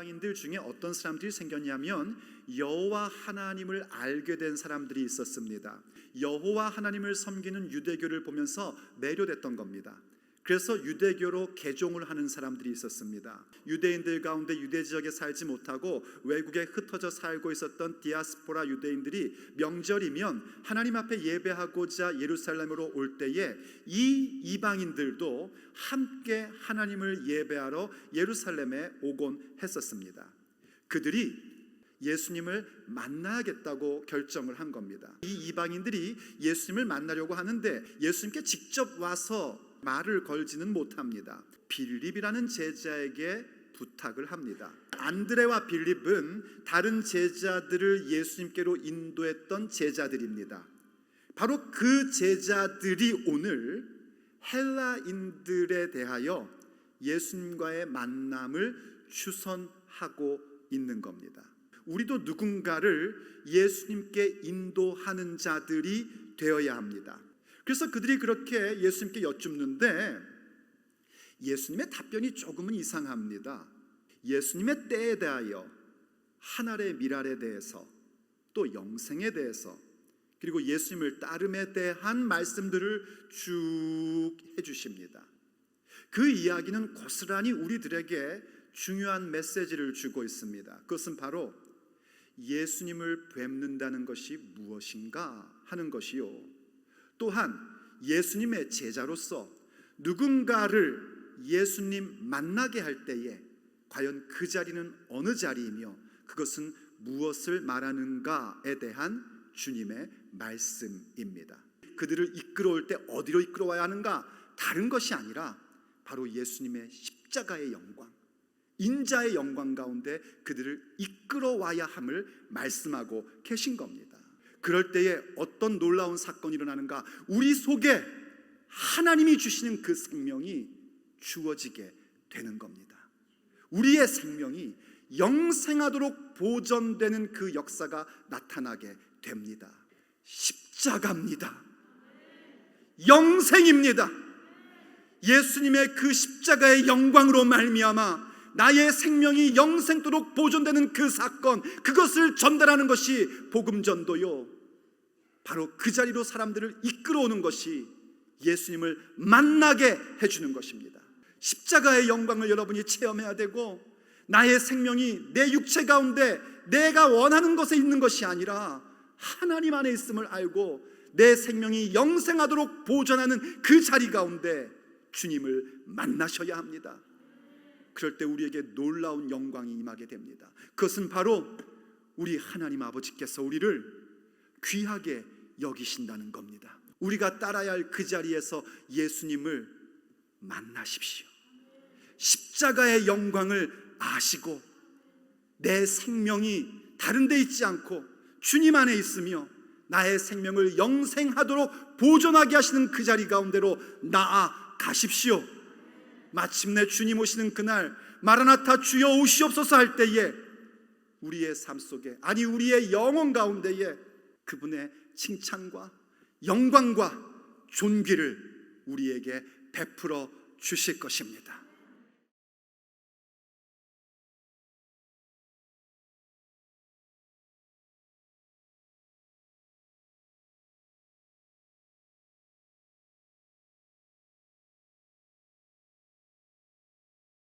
이방인들 중에 어떤 사람들이 생겼냐면 여호와 하나님을 알게 된 사람들이 있었습니다. 여호와 하나님을 섬기는 유대교를 보면서 매료됐던 겁니다. 그래서 유대교로 개종을 하는 사람들이 있었습니다. 유대인들 가운데 유대 지역에 살지 못하고 외국에 흩어져 살고 있었던 디아스포라 유대인들이 명절이면 하나님 앞에 예배하고자 예루살렘으로 올 때에 이 이방인들도 함께 하나님을 예배하러 예루살렘에 오곤 했었습니다. 그들이 예수님을 만나야겠다고 결정을 한 겁니다. 이 이방인들이 예수님을 만나려고 하는데 예수님께 직접 와서 말을 걸지는 못합니다. 빌립이라는 제자에게 부탁을 합니다. 안드레와 빌립은 다른 제자들을 예수님께로 인도했던 제자들입니다. 바로 그 제자들이 오늘 헬라인들에 대하여 예수님과의 만남을 추선하고 있는 겁니다. 우리도 누군가를 예수님께 인도하는 자들이 되어야 합니다. 그래서 그들이 그렇게 예수님께 여쭙는데 예수님의 답변이 조금은 이상합니다. 예수님의 때에 대하여, 하늘의 미랄에 대해서, 또 영생에 대해서, 그리고 예수님을 따름에 대한 말씀들을 쭉 해주십니다. 그 이야기는 고스란히 우리들에게 중요한 메시지를 주고 있습니다. 그것은 바로 예수님을 뵙는다는 것이 무엇인가 하는 것이요, 또한 예수님의 제자로서 누군가를 예수님 만나게 할 때에 과연 그 자리는 어느 자리이며 그것은 무엇을 말하는가에 대한 주님의 말씀입니다. 그들을 이끌어올 때 어디로 이끌어와야 하는가? 다른 것이 아니라 바로 예수님의 십자가의 영광, 인자의 영광 가운데 그들을 이끌어와야 함을 말씀하고 계신 겁니다. 그럴 때에 어떤 놀라운 사건이 일어나는가? 우리 속에 하나님이 주시는 그 생명이 주어지게 되는 겁니다. 우리의 생명이 영생하도록 보존되는 그 역사가 나타나게 됩니다. 십자가입니다. 영생입니다. 예수님의 그 십자가의 영광으로 말미암아 나의 생명이 영생토록 보존되는 그 사건, 그것을 전달하는 것이 복음전도요, 바로 그 자리로 사람들을 이끌어오는 것이 예수님을 만나게 해주는 것입니다. 십자가의 영광을 여러분이 체험해야 되고, 나의 생명이 내 육체 가운데 내가 원하는 것에 있는 것이 아니라 하나님 안에 있음을 알고 내 생명이 영생하도록 보존하는 그 자리 가운데 주님을 만나셔야 합니다. 그럴 때 우리에게 놀라운 영광이 임하게 됩니다. 그것은 바로 우리 하나님 아버지께서 우리를 귀하게 여기신다는 겁니다. 우리가 따라야 할 그 자리에서 예수님을 만나십시오. 십자가의 영광을 아시고 내 생명이 다른 데 있지 않고 주님 안에 있으며 나의 생명을 영생하도록 보존하게 하시는 그 자리 가운데로 나아가십시오. 마침내 주님 오시는 그날, 마라나타 주여 오시옵소서 할 때에 우리의 삶 속에, 아니 우리의 영혼 가운데에 그분의 칭찬과 영광과 존귀를 우리에게 베풀어 주실 것입니다.